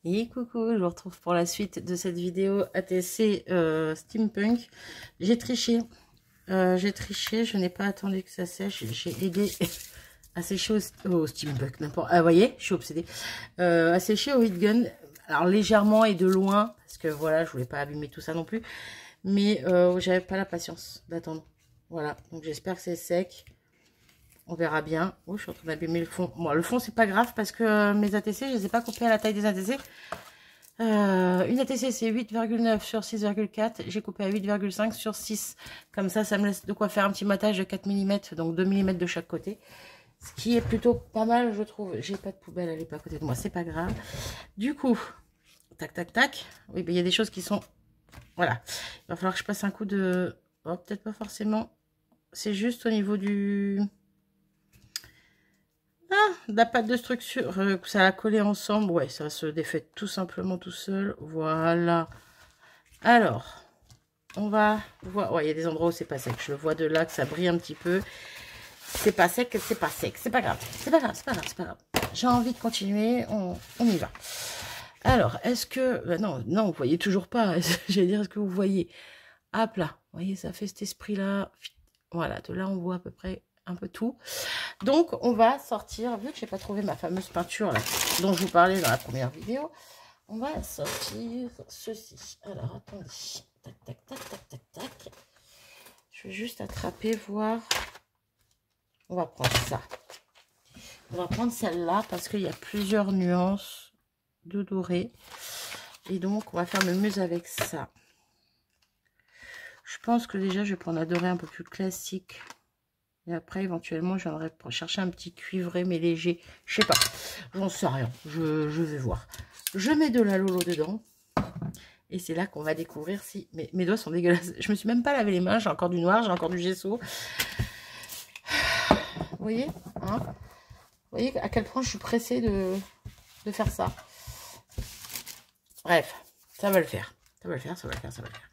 Et coucou, je vous retrouve pour la suite de cette vidéo ATC Steampunk. J'ai triché, je n'ai pas attendu que ça sèche, j'ai aidé à sécher au Steampunk, n'importe. Ah, vous voyez, je suis obsédée. À sécher au heat gun, alors légèrement et de loin, parce que voilà, je voulais pas abîmer tout ça non plus, mais j'avais pas la patience d'attendre. Voilà, donc j'espère que c'est sec. On verra bien. Oh, je suis en train d'abîmer le fond. Bon, le fond, c'est pas grave parce que mes ATC, je les ai pas coupés à la taille des ATC. Une ATC, c'est 8,9 sur 6,4. J'ai coupé à 8,5 sur 6. Comme ça me laisse de quoi faire un petit matage de 4 mm, donc 2 mm de chaque côté. Ce qui est plutôt pas mal, je trouve. J'ai pas de poubelle, elle est pas à côté de moi, c'est pas grave. Du coup, tac, tac, tac. Oui, ben, il y a des choses qui sont... Voilà. Il va falloir que je passe un coup de... Oh, peut-être pas forcément. C'est juste au niveau du... de la pâte de structure, ça a collé ensemble. Ouais, ça se défait tout simplement tout seul. Voilà. Alors, on va voir. Ouais, il y a des endroits où c'est pas sec. Je le vois de là que ça brille un petit peu. C'est pas sec, c'est pas sec. C'est pas grave. C'est pas grave, c'est pas grave, c'est pas grave. J'ai envie de continuer. On y va. Alors, est-ce que... non, non, vous voyez toujours pas. J'allais dire, est-ce que vous voyez? Hop là. Vous voyez, ça fait cet esprit-là. Voilà, de là, on voit à peu près un peu tout. Donc, on va sortir, vu que j'ai pas trouvé ma fameuse peinture là, dont je vous parlais dans la première vidéo, on va sortir ceci. Alors, attendez. Tac, tac, tac, tac, tac, tac. Je vais juste attraper, voir. On va prendre ça. On va prendre celle-là parce qu'il y a plusieurs nuances de doré. Et donc, on va faire le mieux avec ça. Je pense que déjà, je vais prendre la dorée un peu plus classique. Et après, éventuellement, je viendrai chercher un petit cuivré, mais léger. Je sais pas. J'en sais rien. Je vais voir. Je mets de la Lolo dedans. Et c'est là qu'on va découvrir si... Mes doigts sont dégueulasses. Je me suis même pas lavé les mains. J'ai encore du noir. J'ai encore du gesso. Vous voyez, hein? Vous voyez à quel point je suis pressée de faire ça. Bref. Ça va le faire. Ça va le faire, ça va le faire, ça va le faire.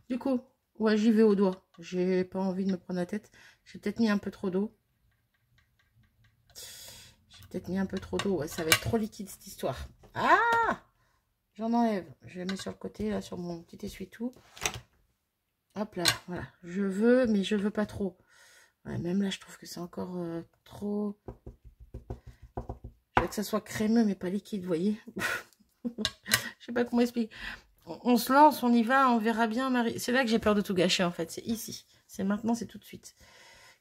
Du coup, ouais, j'y vais au doigt. J'ai pas envie de me prendre la tête. J'ai peut-être mis un peu trop d'eau. Peut-être mis un peu trop d'eau. Ouais, ça va être trop liquide cette histoire. Ah! J'en enlève. Je la mets sur le côté, là, sur mon petit essuie-tout. Hop là, voilà. Je veux, mais je veux pas trop. Ouais, même là, je trouve que c'est encore trop... Je veux que ça soit crémeux, mais pas liquide, vous voyez. Je sais pas comment expliquer. On se lance, on y va, on verra bien, Marie. C'est là que j'ai peur de tout gâcher, en fait. C'est ici. C'est maintenant, c'est tout de suite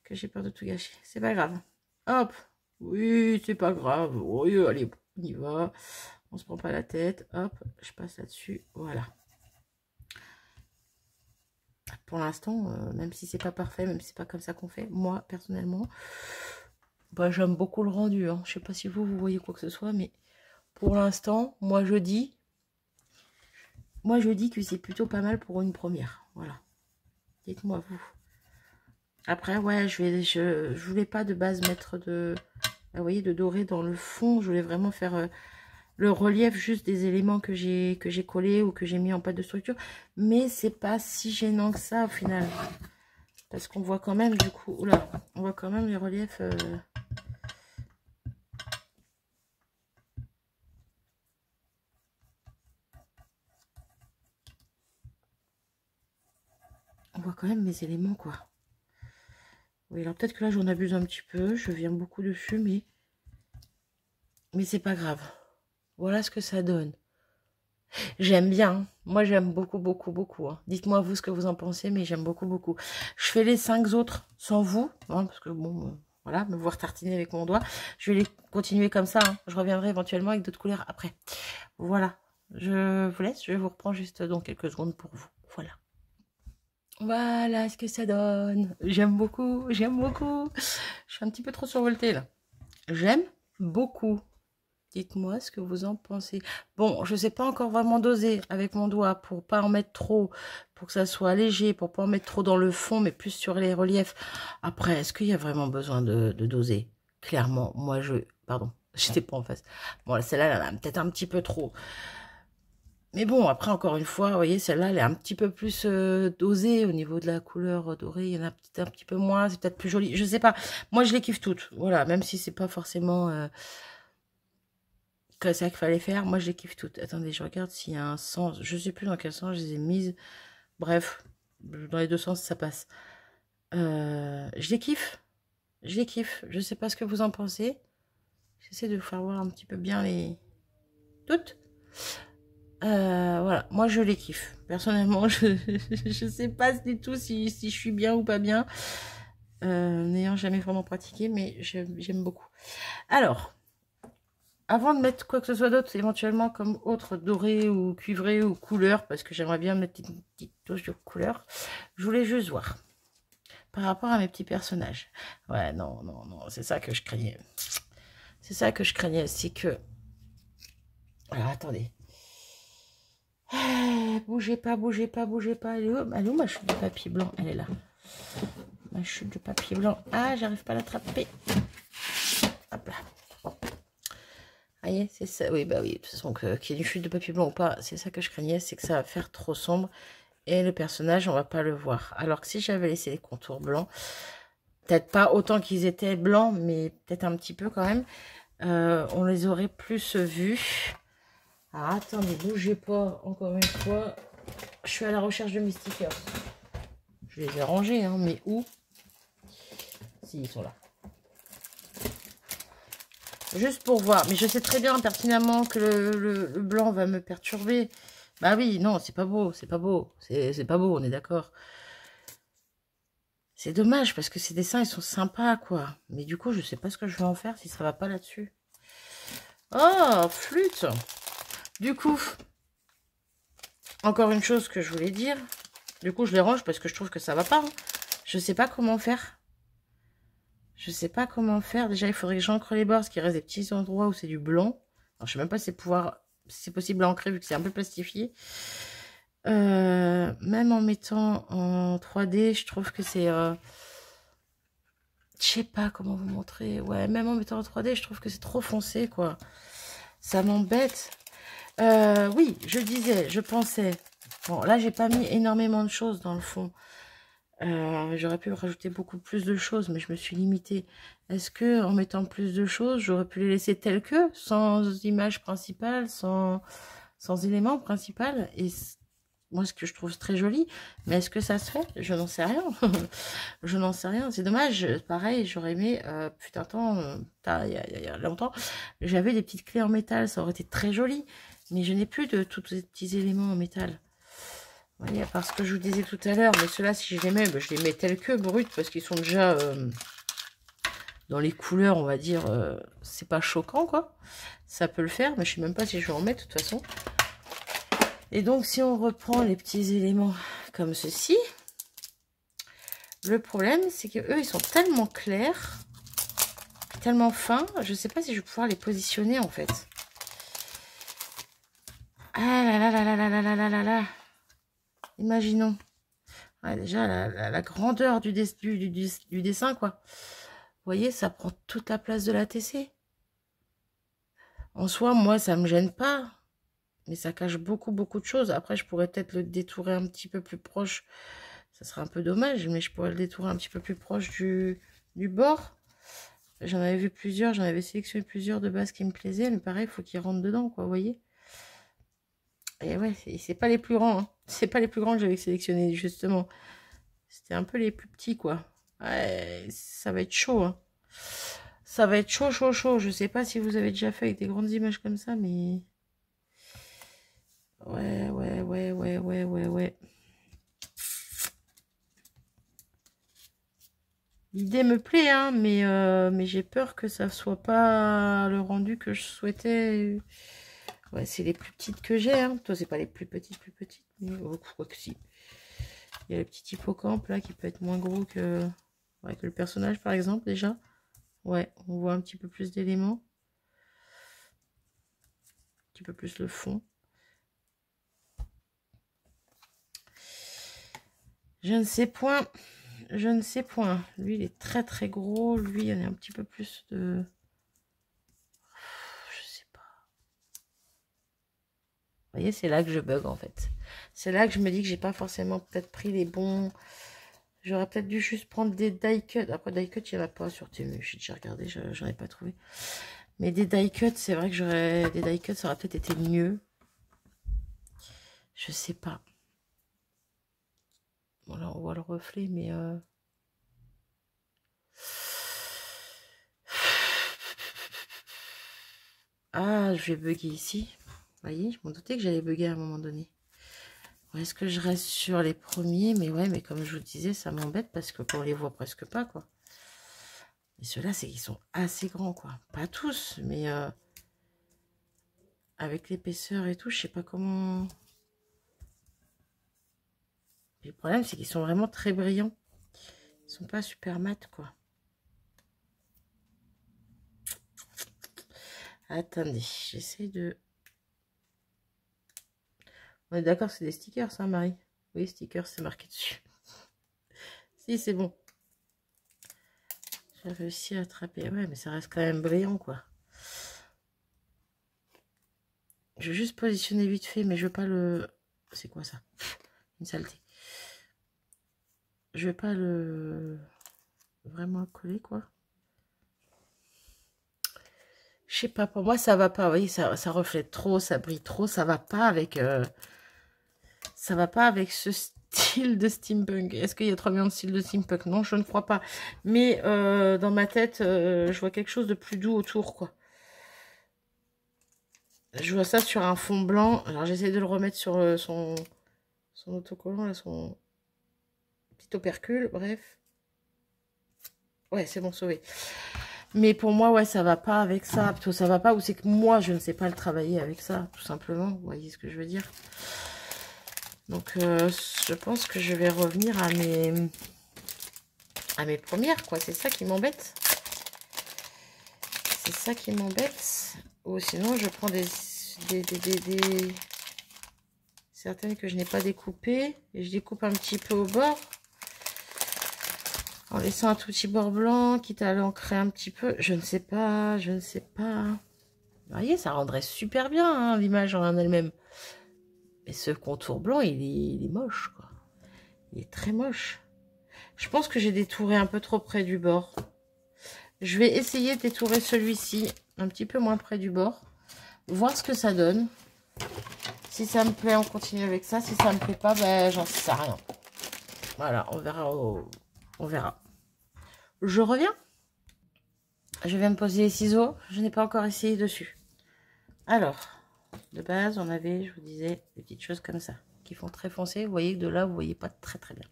que j'ai peur de tout gâcher. C'est pas grave. Hop. Oui, c'est pas grave. Oui, allez, on y va. On se prend pas la tête. Hop, je passe là-dessus. Voilà. Pour l'instant, même si c'est pas parfait, même si c'est pas comme ça qu'on fait, moi, personnellement, bah, j'aime beaucoup le rendu. Hein. Je sais pas si vous voyez quoi que ce soit, mais pour l'instant, moi, je dis que c'est plutôt pas mal pour une première. Voilà. Dites-moi, vous. Après, ouais, je voulais pas de base mettre de... Vous voyez, de doré dans le fond. Je voulais vraiment faire le relief juste des éléments que j'ai collés ou que j'ai mis en pâte de structure. Mais c'est pas si gênant que ça au final. Parce qu'on voit quand même du coup... Oula, on voit quand même les reliefs... On voit quand même mes éléments, quoi. Oui, alors peut-être que là, j'en abuse un petit peu. Je viens beaucoup dessus, mais c'est pas grave. Voilà ce que ça donne. J'aime bien. Hein. Moi, j'aime beaucoup, beaucoup, beaucoup. Hein. Dites-moi, vous, ce que vous en pensez, mais j'aime beaucoup, beaucoup. Je fais les 5 autres sans vous, hein, parce que, bon, voilà, me voir tartiner avec mon doigt. Je vais les continuer comme ça. Hein. Je reviendrai éventuellement avec d'autres couleurs après. Voilà. Je vous laisse. Je vous reprends juste dans quelques secondes pour vous. Voilà. Voilà ce que ça donne. J'aime beaucoup, j'aime beaucoup. Je suis un petit peu trop survoltée là. J'aime beaucoup. Dites-moi ce que vous en pensez. Bon, je ne sais pas encore vraiment doser avec mon doigt pour pas en mettre trop, pour que ça soit léger, pour pas en mettre trop dans le fond, mais plus sur les reliefs. Après, est-ce qu'il y a vraiment besoin de doser? Clairement, moi Pardon, j'étais pas en face. Bon, celle-là, elle en a peut-être un petit peu trop. Mais bon, après, encore une fois, vous voyez, celle-là, elle est un petit peu plus dosée au niveau de la couleur dorée. Il y en a peut-être un petit peu moins, c'est peut-être plus joli. Je sais pas. Moi, je les kiffe toutes. Voilà, même si c'est pas forcément que c'est ça qu'il fallait faire. Moi, je les kiffe toutes. Attendez, je regarde s'il y a un sens. Je sais plus dans quel sens je les ai mises. Bref, dans les deux sens, ça passe. Je les kiffe. Je les kiffe. Je sais pas ce que vous en pensez. J'essaie de vous faire voir un petit peu bien les... Toutes. Voilà, moi je les kiffe. Personnellement, je sais pas du tout si je suis bien ou pas bien. N'ayant jamais vraiment pratiqué, mais j'aime beaucoup. Alors, avant de mettre quoi que ce soit d'autre, éventuellement comme autre doré ou cuivré ou couleur, parce que j'aimerais bien mettre une petite touche de couleur, je voulais juste voir par rapport à mes petits personnages. Ouais, non, c'est ça que je craignais. C'est ça que je craignais, c'est que... Alors, attendez. Bougez pas. Elle est où ma chute de papier blanc? Elle est là. Ma chute de papier blanc. Ah, j'arrive pas à l'attraper. Hop là. Bon. Voyez, c'est ça. Oui, bah oui, de toute façon, qu'il y ait une chute de papier blanc ou pas, c'est ça que je craignais, c'est que ça va faire trop sombre. Et le personnage, on va pas le voir. Alors que si j'avais laissé les contours blancs, peut-être pas autant qu'ils étaient blancs, mais peut-être un petit peu quand même, on les aurait plus vus. Alors, attendez, bougez pas, encore une fois. Je suis à la recherche de mes stickers. Je les ai rangés, hein, mais où? Si, ils sont là. Juste pour voir. Mais je sais très bien pertinemment que le blanc va me perturber. Bah oui, non, c'est pas beau, c'est pas beau. C'est pas beau, on est d'accord. C'est dommage, parce que ces dessins, ils sont sympas, quoi. Mais du coup, je sais pas ce que je vais en faire si ça va pas là-dessus. Oh, flûte! Du coup, encore une chose que je voulais dire. Du coup, je les range parce que je trouve que ça va pas. Hein. Je sais pas comment faire. Je sais pas comment faire. Déjà, il faudrait que j'encre les bords, parce qu'il reste des petits endroits où c'est du blanc. Alors, je sais même pas si c'est possible à ancrer vu que c'est un peu plastifié. Même en mettant en 3D, je trouve que c'est... je sais pas comment vous montrer. Ouais, même en mettant en 3D, je trouve que c'est trop foncé, quoi. Ça m'embête. Oui, je disais, je pensais... Bon, là, j'ai pas mis énormément de choses dans le fond. J'aurais pu rajouter beaucoup plus de choses, mais je me suis limitée. Est-ce que en mettant plus de choses, j'aurais pu les laisser telles que, sans image principale, sans élément principal? Et moi, ce que je trouve très joli, mais est-ce que ça se fait? Je n'en sais rien. Je n'en sais rien. C'est dommage. Pareil, j'aurais aimé, putain de temps, il y a longtemps, j'avais des petites clés en métal, ça aurait été très joli. Mais je n'ai plus de tous ces petits éléments en métal. Vous voyez, à part ce que je vous disais tout à l'heure, mais ceux-là, si je les mets, ben, je les mets tels que bruts, parce qu'ils sont déjà dans les couleurs, on va dire, c'est pas choquant, quoi. Ça peut le faire, mais je sais même pas si je vais en mettre, de toute façon. Et donc, si on reprend les petits éléments comme ceci, le problème, c'est que eux, ils sont tellement clairs, tellement fins, je sais pas si je vais pouvoir les positionner, en fait. Ah là là là là là là là là là là. Imaginons. Ouais, déjà, la grandeur du dessin, quoi. Vous voyez, ça prend toute la place de la TC. En soi, moi, ça me gêne pas. Mais ça cache beaucoup de choses. Après, je pourrais peut-être le détourer un petit peu plus proche. Ça serait un peu dommage, mais je pourrais le détourer un petit peu plus proche du bord. J'en avais vu plusieurs, j'en avais sélectionné plusieurs de base qui me plaisaient. Mais pareil, il faut qu'ils rentrent dedans, quoi, vous voyez. Et ouais, c'est pas les plus grands. Hein. C'est pas les plus grands que j'avais sélectionnés, justement. C'était un peu les plus petits, quoi. Ouais, ça va être chaud. Hein. Ça va être chaud. Je sais pas si vous avez déjà fait avec des grandes images comme ça, mais... Ouais. L'idée me plaît, hein, mais j'ai peur que ça soit pas le rendu que je souhaitais. Ouais, c'est les plus petites que j'ai, hein. Toi, c'est pas les plus petites, mais quoi que si. Il y a le petit hippocampe, là, qui peut être moins gros que le personnage, par exemple, déjà. Ouais, on voit un petit peu plus d'éléments. Un petit peu plus le fond. Je ne sais point. Lui, il est très gros. Lui, il y en a un petit peu plus de... Je sais pas. Vous voyez, c'est là que je bug, en fait. C'est là que je me dis que j'ai pas forcément peut-être pris les bons... J'aurais peut-être dû juste prendre des die cuts. Après, die cuts, il n'y en a pas sur Temu. J'ai déjà regardé, j'en ai pas trouvé. Mais des die cuts, c'est vrai que j'aurais... Des die cuts, ça aurait peut-être été mieux. Je sais pas. Bon, là, on voit le reflet, mais... Ah, je vais bugger ici. Vous voyez, je m'en doutais que j'allais bugger à un moment donné. Est-ce que je reste sur les premiers? Mais ouais, mais comme je vous disais, ça m'embête parce qu'on les voit presque pas, quoi. Et ceux-là, c'est qu'ils sont assez grands, quoi. Pas tous, mais avec l'épaisseur et tout, je sais pas comment... Et le problème, c'est qu'ils sont vraiment très brillants. Ils sont pas super mat, quoi. Attendez, j'essaie de... On est d'accord, c'est des stickers, ça, Marie? Oui, stickers, c'est marqué dessus. Si, c'est bon. J'ai réussi à attraper. Ouais, mais ça reste quand même brillant, quoi. Je vais juste positionner vite fait, mais je veux pas le... C'est quoi, ça? Une saleté. Je vais pas le... Vraiment coller, quoi. Je sais pas, pour moi, ça va pas. Vous voyez, ça reflète trop, ça brille trop. Ça va pas avec... Ça va pas avec ce style de steampunk. Est-ce qu'il y a 3 millions de styles de steampunk? Non, je ne crois pas. Mais dans ma tête, je vois quelque chose de plus doux autour, quoi. Je vois ça sur un fond blanc. Alors, j'essaie de le remettre sur son autocollant, là, son petit opercule. Bref. Ouais, c'est bon, sauvé. Mais pour moi, ouais, ça va pas avec ça. Plutôt, ça va pas. Ou c'est que moi, je ne sais pas le travailler avec ça, tout simplement. Vous voyez ce que je veux dire? Donc, je pense que je vais revenir à mes premières, quoi. C'est ça qui m'embête. C'est ça qui m'embête. Ou sinon, je prends certaines que je n'ai pas découpées. Et je découpe un petit peu au bord. En laissant un tout petit bord blanc, quitte à l'ancrer un petit peu. Je ne sais pas, je ne sais pas. Vous voyez, ça rendrait super bien, hein, l'image en elle-même. Mais ce contour blanc, il est moche, quoi. Il est très moche. Je pense que j'ai détouré un peu trop près du bord. Je vais essayer de détourer celui-ci un petit peu moins près du bord. Voir ce que ça donne. Si ça me plaît, on continue avec ça. Si ça me plaît pas, ben, j'en sais rien. Voilà, on verra. On verra. Je reviens. Je viens de poser les ciseaux. Je n'ai pas encore essayé dessus. Alors, de base, on avait, je vous disais, des petites choses comme ça, qui font très foncé. Vous voyez que de là, vous voyez pas très très bien.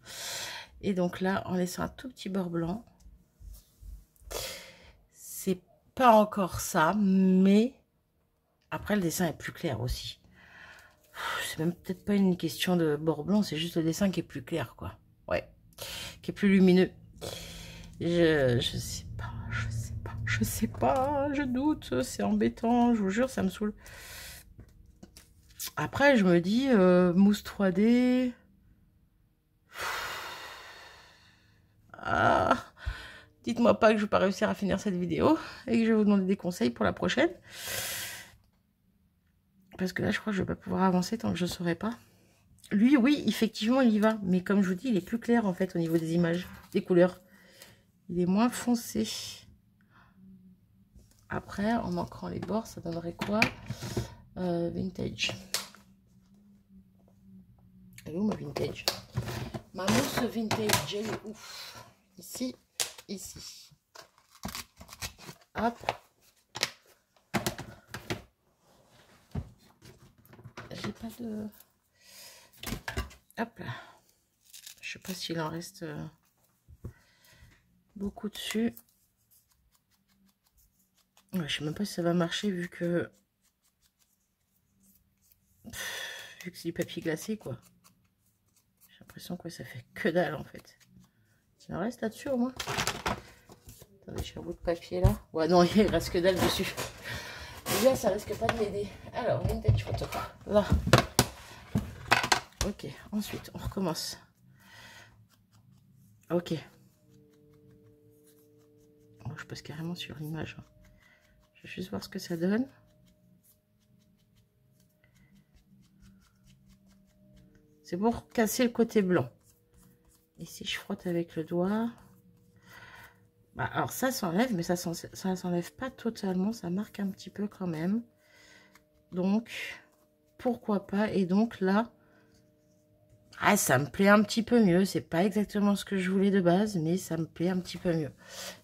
Et donc là, en laissant un tout petit bord blanc, c'est pas encore ça, mais après, le dessin est plus clair aussi. C'est même peut-être pas une question de bord blanc, c'est juste le dessin qui est plus clair, quoi. Ouais, qui est plus lumineux. Je sais pas, je sais pas, je doute, c'est embêtant, je vous jure, ça me saoule. Après, je me dis, mousse 3D... Ah, dites-moi pas que je vais pas réussir à finir cette vidéo et que je vais vous demander des conseils pour la prochaine. Parce que là, je crois que je vais pas pouvoir avancer tant que je ne saurai pas. Lui, oui, effectivement, il y va. Mais comme je vous dis, il est plus clair, en fait, au niveau des images, des couleurs. Il est moins foncé. Après, en manquant les bords, ça donnerait quoi? Vintage. Elle est où ma vintage? Ma mousse vintage, elle est où? Ici, ici. Hop. J'ai pas de... Hop là. Je sais pas s'il en reste beaucoup dessus. Ouais, je sais même pas si ça va marcher vu que c'est du papier glacé, quoi. J'ai l'impression que ça fait que dalle en fait. Il en reste là-dessus au moins. Attendez, j'ai un bout de papier là. Ouais, non, il reste que dalle dessus. Déjà, ça risque pas de m'aider. Alors, vintage photo. Là. Ok, ensuite, on recommence. Ok. Oh, je passe carrément sur l'image. Je vais juste voir ce que ça donne. C'est pour casser le côté blanc. Et si je frotte avec le doigt... Bah, alors ça s'enlève, mais ça s'enlève pas totalement. Ça marque un petit peu quand même. Donc, pourquoi pas. Et donc là, ah, ça me plaît un petit peu mieux. C'est pas exactement ce que je voulais de base, mais ça me plaît un petit peu mieux.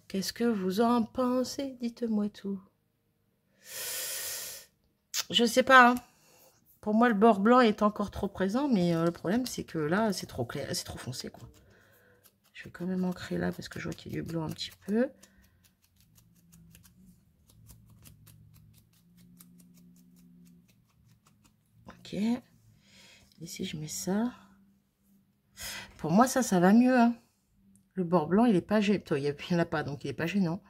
Qu'est-ce que vous en pensez? Dites-moi tout. Je sais pas, hein. Pour moi, le bord blanc est encore trop présent, mais le problème, c'est que là, c'est trop clair, c'est trop foncé, quoi. Je vais quand même ancrer là, parce que je vois qu'il y a du blanc un petit peu. Ok. Et si je mets ça... Pour moi, ça va mieux, hein. Le bord blanc, il est pas gênant. Il n'y en a pas, donc il est pas gênant.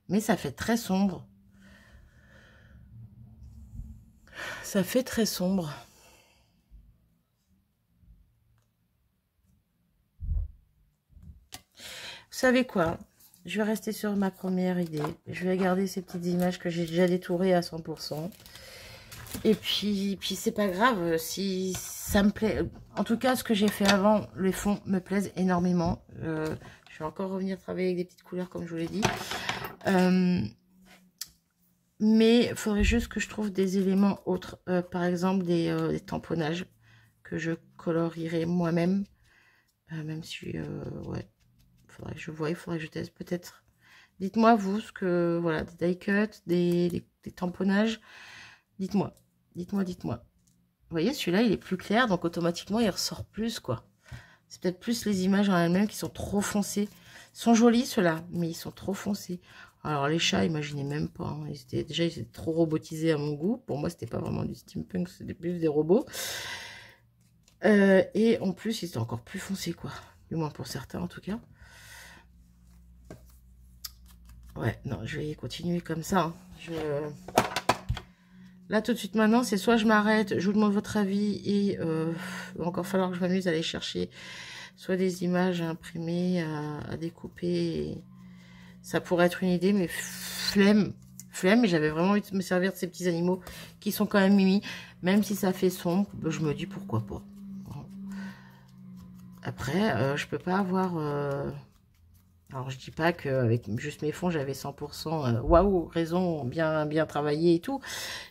Mais ça fait très sombre. Ça fait très sombre. Vous savez quoi? Je vais rester sur ma première idée. Je vais garder ces petites images que j'ai déjà détourées à 100%. Et puis c'est pas grave si ça me plaît. En tout cas, ce que j'ai fait avant, les fonds me plaisent énormément. Je vais encore revenir travailler avec des petites couleurs, comme je vous l'ai dit. Mais il faudrait juste que je trouve des éléments autres. Par exemple, des tamponnages que je colorierai moi-même. Même si, ouais, faudrait que je voie, il faudrait que je teste peut-être. Dites-moi, vous, ce que, voilà, des die cuts, des tamponnages. Dites-moi, dites-moi. Vous voyez, celui-là, il est plus clair, donc automatiquement, il ressort plus, quoi. C'est peut-être plus les images en elles-mêmes qui sont trop foncées. Ils sont jolis, ceux-là, mais ils sont trop foncés. Alors, les chats, imaginez même pas. Hein. Ils étaient trop robotisés à mon goût. Pour moi, c'était pas vraiment du steampunk, c'était plus des robots. Et en plus, ils étaient encore plus foncés, quoi. Du moins pour certains, en tout cas. Ouais, non, je vais continuer comme ça. Hein. Là, tout de suite, maintenant, c'est soit je m'arrête, je vous demande votre avis, et il va encore falloir que je m'amuse à aller chercher soit des images à imprimer, à découper. Ça pourrait être une idée, mais flemme, mais j'avais vraiment envie de me servir de ces petits animaux qui sont quand même mimi. Même si ça fait sombre, je me dis pourquoi pas. Après, je peux pas avoir... Alors, je dis pas qu'avec juste mes fonds, j'avais 100%, waouh, raison, bien travaillé et tout.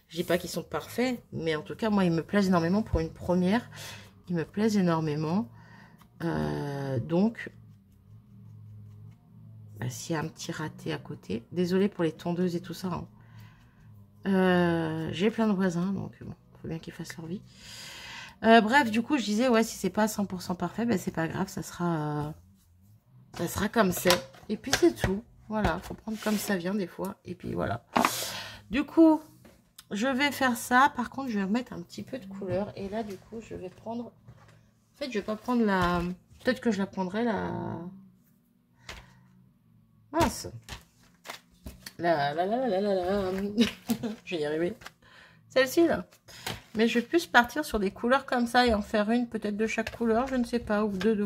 Je dis pas qu'ils sont parfaits, mais en tout cas, moi, ils me plaisent énormément pour une première. Ils me plaisent énormément. Donc, bah, s'il y a un petit raté à côté, désolée pour les tondeuses et tout ça. Hein. J'ai plein de voisins, donc bon, faut bien qu'ils fassent leur vie. Bref, du coup, je disais, ouais, si c'est pas 100% parfait, ben c'est pas grave, ça sera comme c'est. Et puis c'est tout. Voilà, faut prendre comme ça vient des fois. Et puis voilà. Du coup, je vais faire ça. Par contre, je vais remettre un petit peu de couleur. Et là, du coup, je vais prendre... En fait, je vais pas prendre la... Peut-être que je la prendrai la... Mince. Je vais y arriver. Celle-ci, là. Mais je vais plus partir sur des couleurs comme ça et en faire une peut-être de chaque couleur. Je ne sais pas. Ou deux,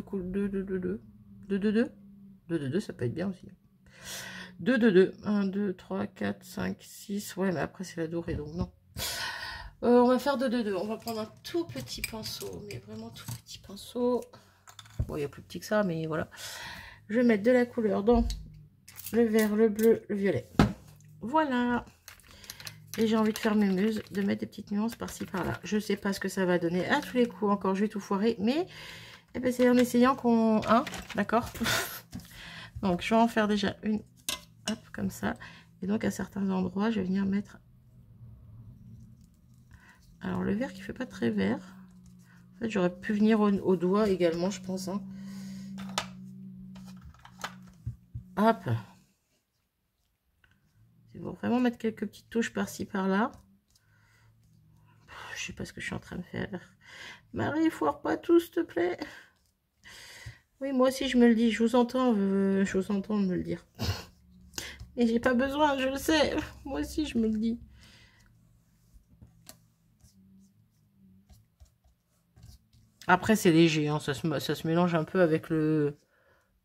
ça peut être bien aussi. 2. 1, 2, 3, 4, 5, 6. Ouais, mais après, c'est la dorée, donc non. On va faire 2. On va prendre un tout petit pinceau, mais vraiment tout petit pinceau. Bon, il y a plus petit que ça, mais voilà. Je vais mettre de la couleur dans le vert, le bleu, le violet. Voilà. Et j'ai envie de faire mes muses, de mettre des petites nuances par-ci, par-là. Je sais pas ce que ça va donner à tous les coups. Encore, je vais tout foirer, mais eh ben, c'est en essayant qu'on... Hein, d'accord. Donc, je vais en faire déjà une. Hop, comme ça. Et donc, à certains endroits, je vais venir mettre... Alors, le vert qui fait pas très vert. En fait, j'aurais pu venir au doigt également, je pense. Hein. Hop. C'est pour vraiment mettre quelques petites touches par-ci, par-là. Je sais pas ce que je suis en train de faire. Marie, foire pas tout, s'il te plaît. Oui, moi aussi, je me le dis. Je vous entends me le dire. Et j'ai pas besoin, je le sais. Moi aussi, je me le dis. Après, c'est léger. Hein. Ça se mélange un peu avec le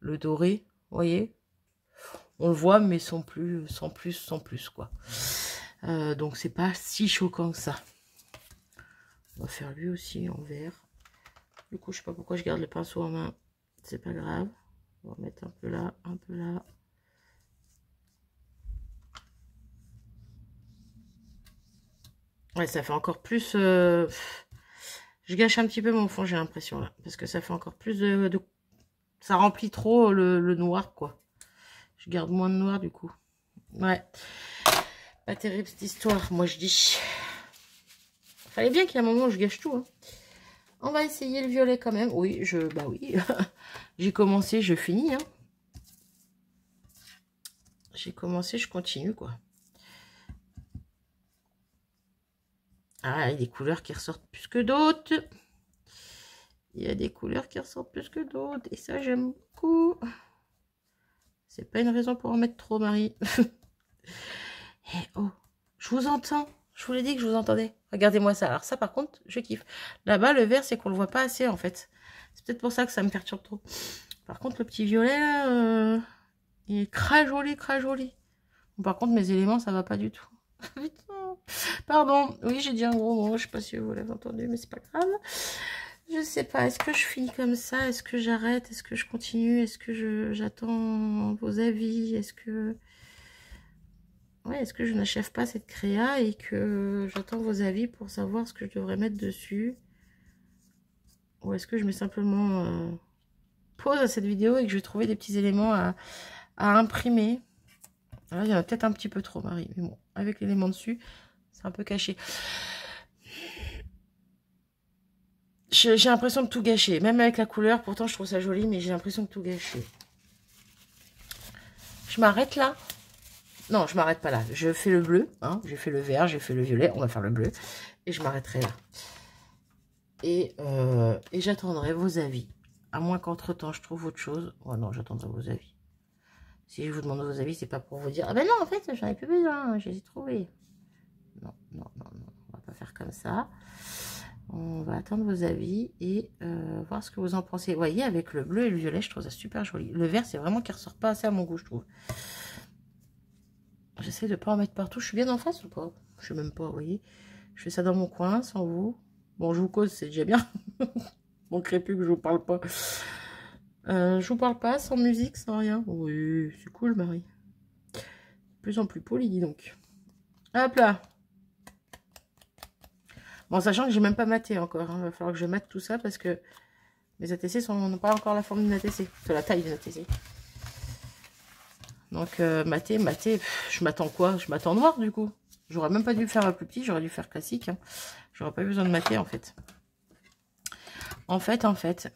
doré. Vous voyez? On le voit, mais sans plus, quoi. Donc, c'est pas si choquant que ça. On va faire lui aussi en vert. Du coup, je sais pas pourquoi je garde le pinceau en main. C'est pas grave. On va mettre un peu là, un peu là. Ouais, ça fait encore plus... Je gâche un petit peu mon fond, j'ai l'impression, là. Parce que ça fait encore plus de... Ça remplit trop le noir, quoi. Je garde moins de noir, du coup. Ouais. Pas terrible, cette histoire, moi, je dis. Fallait bien qu'il y ait un moment où je gâche tout, hein. On va essayer le violet, quand même. Oui, bah oui. J'ai commencé, je finis, hein. J'ai commencé, je continue, quoi. Ah, il y a des couleurs qui ressortent plus que d'autres. Il y a des couleurs qui ressortent plus que d'autres. Et ça, j'aime beaucoup. C'est pas une raison pour en mettre trop, Marie. Eh oh, je vous entends. Je vous l'ai dit que je vous entendais. Regardez-moi ça. Alors ça, par contre, je kiffe. Là-bas, le vert, c'est qu'on le voit pas assez, en fait. C'est peut-être pour ça que ça me perturbe trop. Par contre, le petit violet, là, il est très joli, très joli. Par contre, mes éléments, ça va pas du tout. Pardon. Oui, j'ai dit un gros mot. Je sais pas si vous l'avez entendu, mais c'est pas grave. Je sais pas. Est-ce que je finis comme ça? Est-ce que j'arrête? Est-ce que je continue? Est-ce que j'attends vos avis? Est-ce que... Ouais, est-ce que je n'achève pas cette créa et que j'attends vos avis pour savoir ce que je devrais mettre dessus? Ou est-ce que je mets simplement pause à cette vidéo et que je vais trouver des petits éléments à imprimer? Là, il y en a peut-être un petit peu trop, Marie. Mais bon, avec l'élément dessus, c'est un peu caché. J'ai l'impression de tout gâcher. Même avec la couleur, pourtant je trouve ça joli, mais j'ai l'impression de tout gâcher. Je m'arrête là? Non, je m'arrête pas là. Je fais le bleu. Hein. J'ai fait le vert, j'ai fait le violet. On va faire le bleu. Et je m'arrêterai là. Et j'attendrai vos avis. À moins qu'entre-temps, je trouve autre chose. Oh non, j'attendrai vos avis. Si je vous demande vos avis, c'est pas pour vous dire « Ah ben non, en fait, j'en ai plus besoin. Je les ai trouvés. » Non, non, non, non. On va pas faire comme ça. On va attendre vos avis et voir ce que vous en pensez. Vous voyez, avec le bleu et le violet, je trouve ça super joli. Le vert, c'est vraiment qu'il ressort pas assez à mon goût, je trouve. J'essaie de pas en mettre partout. Je suis bien en face ou pas? Je sais même pas, vous voyez. Je fais ça dans mon coin, sans vous. Bon, je vous cause, c'est déjà bien. Mon crépus que je vous parle pas. Je vous parle pas, sans musique, sans rien. Oui, c'est cool, Marie. De plus en plus poli, dis donc. Hop là. Bon, sachant que j'ai même pas maté encore. Il va falloir que je mate tout ça parce que mes ATC n'ont pas encore la forme d'une ATC. C'est la taille d'une ATC. Donc, mater, je m'attends quoi? Je m'attends noir, du coup. J'aurais même pas dû faire un plus petit, j'aurais dû faire classique. Hein. J'aurais pas eu besoin de mater, en fait. En fait.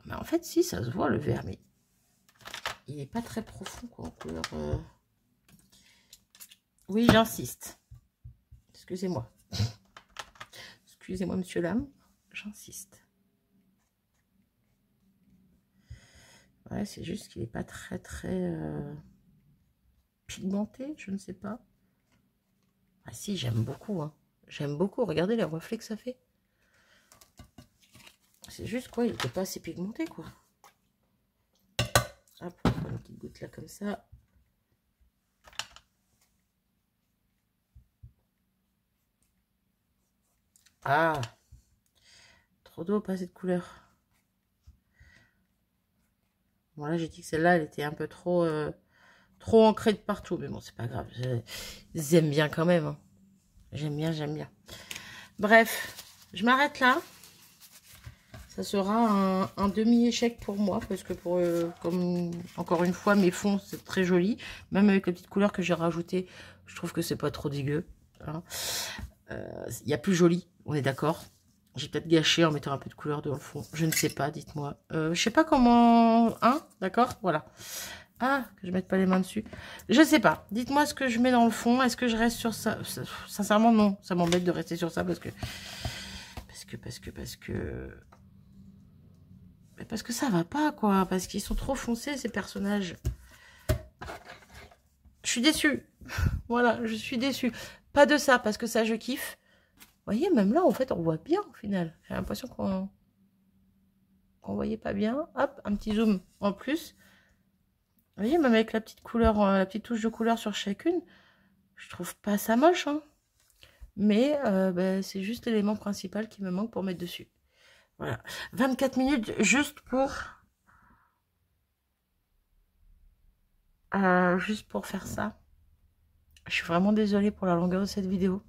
Mais en fait, si, ça se voit, le vert, mais il n'est pas très profond, quoi, en couleur. Oui, j'insiste. Excusez-moi. Excusez-moi, monsieur l'âme. J'insiste. Ouais, c'est juste qu'il n'est pas très pigmenté, je ne sais pas. Ah si, j'aime beaucoup. Hein. J'aime beaucoup. Regardez les reflets que ça fait. C'est juste quoi, il n'était pas assez pigmenté, quoi. Hop, on prend une petite goutte là comme ça. Ah, trop d'eau, pas cette couleur. Bon là, j'ai dit que celle-là, elle était un peu trop ancrée de partout. Mais bon, c'est pas grave. J'aime bien quand même. Hein. J'aime bien, j'aime bien. Bref, je m'arrête là. Ça sera un demi-échec pour moi. Parce que comme encore une fois, mes fonds, c'est très joli. Même avec les petites couleurs que j'ai rajoutées, je trouve que c'est pas trop dégueu. Hein. Y a plus joli, on est d'accord. J'ai peut-être gâché en mettant un peu de couleur dans le fond. Je ne sais pas, dites-moi. Je sais pas comment... Hein, d'accord, voilà. Ah, que je mette pas les mains dessus. Je sais pas. Dites-moi ce que je mets dans le fond. Est-ce que je reste sur ça? Sincèrement, non. Ça m'embête de rester sur ça parce que ça va pas, quoi. Parce qu'ils sont trop foncés, ces personnages. Je suis déçue. Voilà, je suis déçue. Pas de ça, parce que ça, je kiffe. Vous voyez, même là, en fait, on voit bien, au final. J'ai l'impression qu'on voyait pas bien. Hop, un petit zoom en plus. Vous voyez, même avec la petite couleur, la petite touche de couleur sur chacune, je trouve pas ça moche, hein. Mais c'est juste l'élément principal qui me manque pour mettre dessus. Voilà. 24 minutes juste pour faire ça. Je suis vraiment désolée pour la longueur de cette vidéo.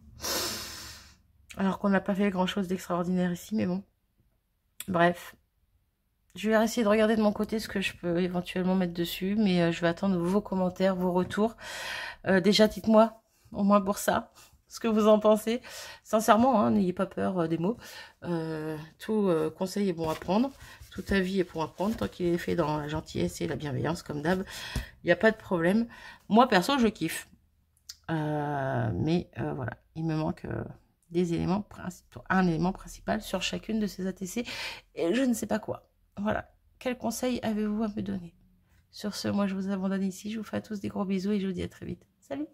Alors qu'on n'a pas fait grand-chose d'extraordinaire ici, mais bon. Bref. Je vais essayer de regarder de mon côté ce que je peux éventuellement mettre dessus, mais je vais attendre vos commentaires, vos retours. Déjà, dites-moi, au moins pour ça, ce que vous en pensez. Sincèrement, hein, n'ayez pas peur des mots. Tout conseil est bon à prendre. Tout avis est bon à prendre, tant qu'il est fait dans la gentillesse et la bienveillance, comme d'hab. Il n'y a pas de problème. Moi, perso, je kiffe. Mais voilà, il me manque des éléments principaux, un élément principal sur chacune de ces ATC. Et je ne sais pas quoi. Voilà. Quel conseil avez-vous à me donner? Sur ce, moi, je vous abandonne ici. Je vous fais à tous des gros bisous et je vous dis à très vite. Salut!